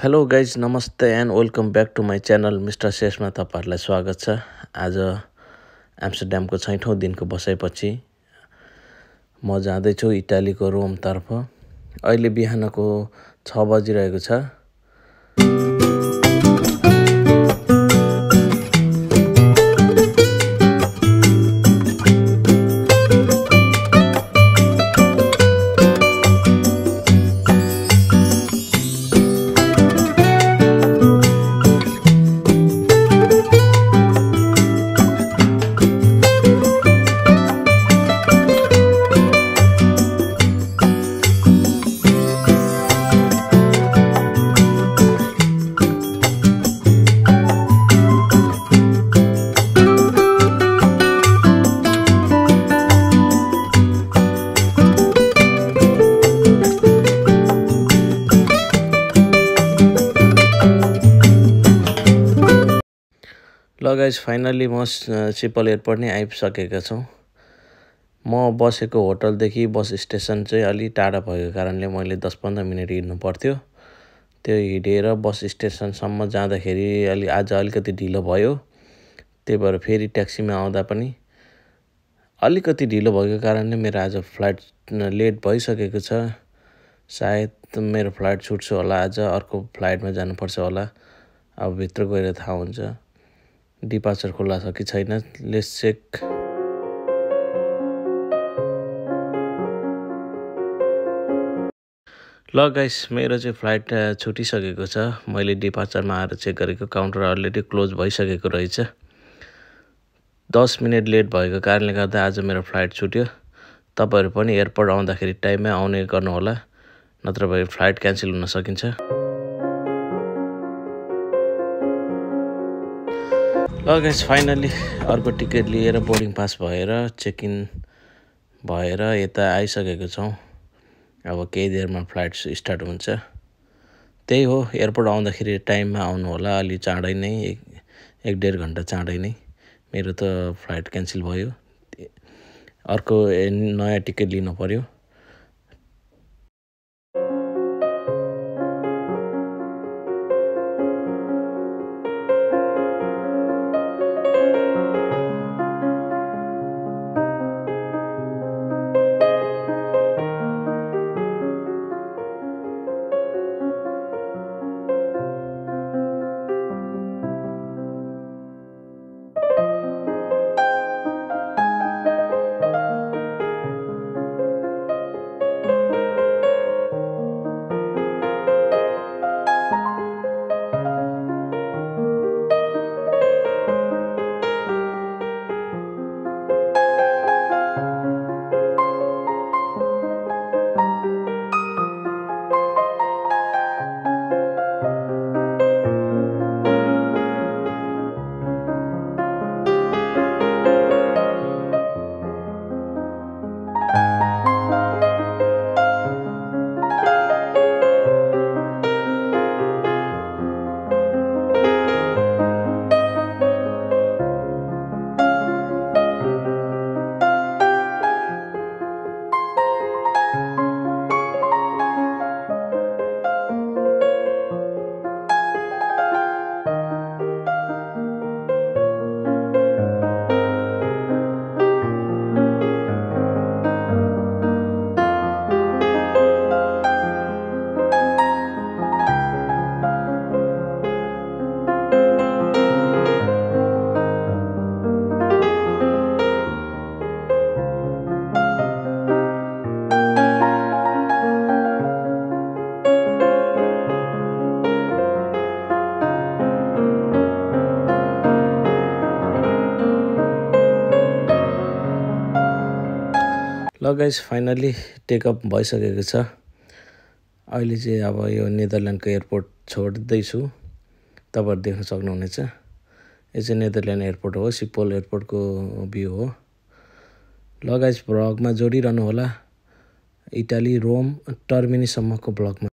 Hello guys नमस्ते and welcome back to my channel mister शेषमा तपाईँहरूलाई स्वागत छ। आज एम्स्टरड्यामको 6औं दिनको बसाइपछि म जाँदैछु इटालीको रोमतर्फ। अहिले बिहानको 6 बजिरहेको छ। ल गाइज फाइनली म सिपल एयरपोर्ट नै आइसकेका छौँ। म बसेको होटलदेखि बस स्टेसन चाहिँ अलि टाढा भएको कारणले मैले 10-15 मिनट हिँड्नु पर्थ्यो। त्यो हिँडेर बस स्टेसनसम्म जाँदाखेरि आज अलिकति ढिलो भयो। त्यही भएर फेरि ट्याक्सीमा आउँदा पनि अलिकति ढिलो भएको कारणले मेरो आज फ्लाइट लेट भइसकेको छ। सायद मेरो फ्लाइट छुट्छ होला, आज अर्को फ्लाइटमा जानुपर्छ होला। अब भित्र गएर थाहा हुन्छ डिपार्चर खुल्ला छ कि छैन। Let's check. ल गाइस मेरो चाहिँ फ्लाइट छुटिसकेको छ। मैले डिपार्चरमा आएर चेक गरेको काउन्टर अलरेडी क्लोज भइसकेको रहेछ। 10 मिनट लेट भएको कारणले गर्दा आज मेरो फ्लाइट छुट्यो। तपाईहरु पनि एयरपोर्ट आउँदाखेरि टाइममै आउने गर्नु होला, नत्र भए फ्लाइट क्यान्सल हुन सकिन्छ। ल गाइस फाइनली अर्को टिकट लिएर बोर्डिङ पास भएर चेक इन भएर यता आइसकेको छौँ। अब केही देरमा फ्लाइट स्टार्ट हुन्छ। त्यही हो, एयरपोर्ट आउँदाखेरि टाइममा आउनु होला, अलि चाँडै नै 1-1.5 घन्टा चाँडै नै। मेरो त फ्लाइट क्यान्सल भयो, अर्को नयाँ टिकट लिनु पर्यो। ल गाइस फाइनली टेकअप भइसकेको छ। अहिले चाहिँ अब यो नेदरल्यान्डको एयरपोर्ट छोड्दैछु। तपाईहरु देख्न सक्नुहुनेछ, यो चाहिँ नेदरल्यान्ड एयरपोर्ट हो, सिपोल एयरपोर्टको भ्यू हो। ल गाइस भ्लगमा जोडिरहनु होला, इटाली रोम टर्मिनीसम्मको भ्लगमा।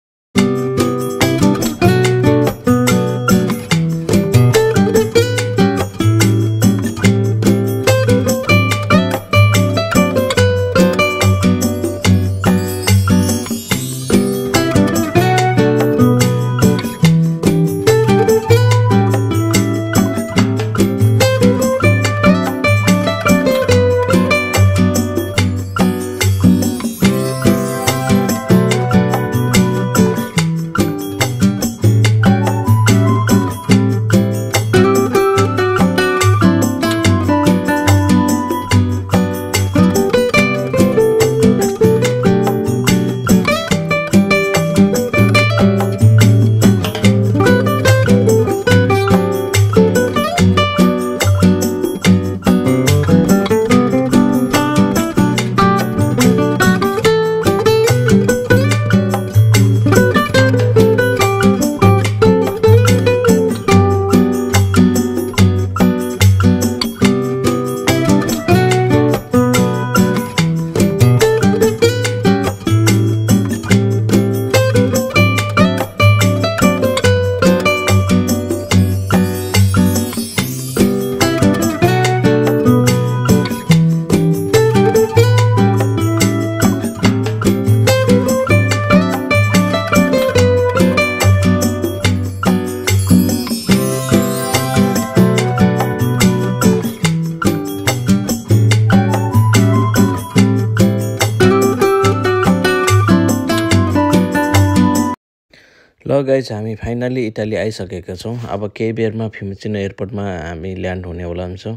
ल गाइज हामी फाइनली इटाली आइसकेका छौँ। अब केही बेरमा फिउमिचिनो एयरपोर्टमा हामी ल्यान्ड हुनेवाला हुन्छौँ।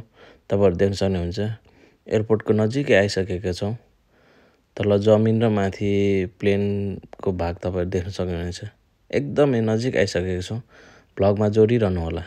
तपाईँहरू देख्न सक्नुहुन्छ एयरपोर्टको नजिकै आइसकेका छौँ। तल जमिन र माथि प्लेनको भाग तपाईँहरू देख्न सक्नुहुनेछ। एकदमै नजिक आइसकेका छौँ। भ्लगमा जोडिरहनु होला।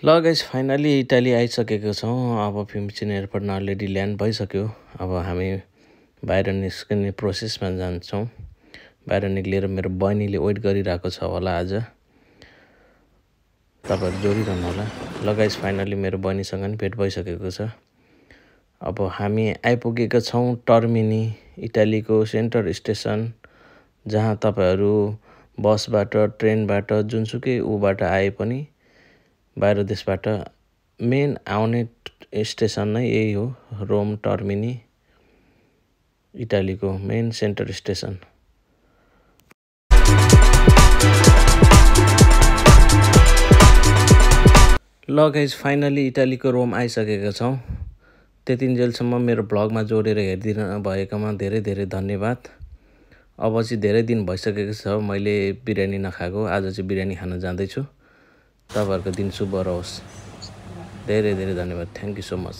ल गाइस फाइनली इटाली आइसकेको छौँ। अब फिउमिचिनो एयरपोर्टमा अलरेडी ल्यान्ड भइसक्यो। अब हामी बाहिर निस्किने प्रोसेसमा जान्छौँ। बाहिर निक्लिएर मेरो बहिनीले वेट गरिरहेको छ होला। आज तपाईँहरू जोडिरहनु होला। ल गाइस फाइनली मेरो बहिनीसँग नि भेट भइसकेको छ। अब हामी आइपुगेका छौँ टर्मिनी, इटालीको सेन्टर स्टेसन, जहाँ तपाईँहरू बसबाट ट्रेनबाट जुनसुकै ऊबाट आए पनि बाहिर देशबाट मेन आउने स्टेसन नै यही हो, रोम टर्मिनी, इटालीको मेन सेन्टर स्टेसन। ल गाइज फाइनली इटालीको रोम आइसकेका छौँ। त्यतिन्जेलसम्म मेरो भ्लगमा जोडेर हेरिदिनु भएकोमा धेरै धेरै धन्यवाद। अब चाहिँ धेरै दिन भइसकेको छ मैले बिरयानी नखाएको। आज चाहिँ बिरयानी खान जाँदैछु। तपाईँहरूको दिन शुभ रहोस्। धेरै धेरै धन्यवाद। Thank you so much.